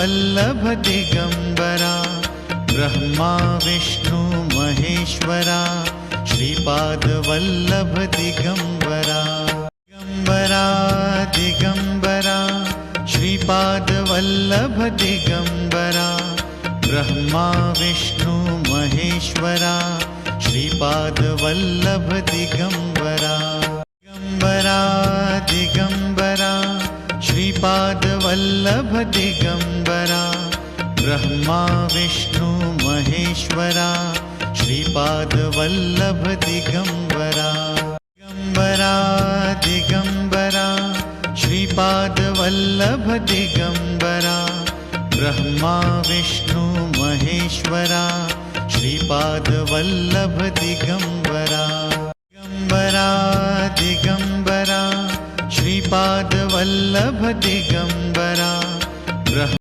Vallabh Digambara Brahma Vishnu Maheshwara Shripad Vallabh Digambara Digambara Digambara Shripad Vallabh Digambara Brahma Vishnu Maheshwara Shripad Vallabh Digambara Digambara Digambara Shripad Vallabh Digambara Brahma Vishnu Maheshwara Shripad Vallabh Digambara Digambara Digambara Shripad Vallabh Digambara Brahma Vishnu Maheshwara Shripad Vallabh Digambara Digambara Digambara Shripad Vallabh Digambara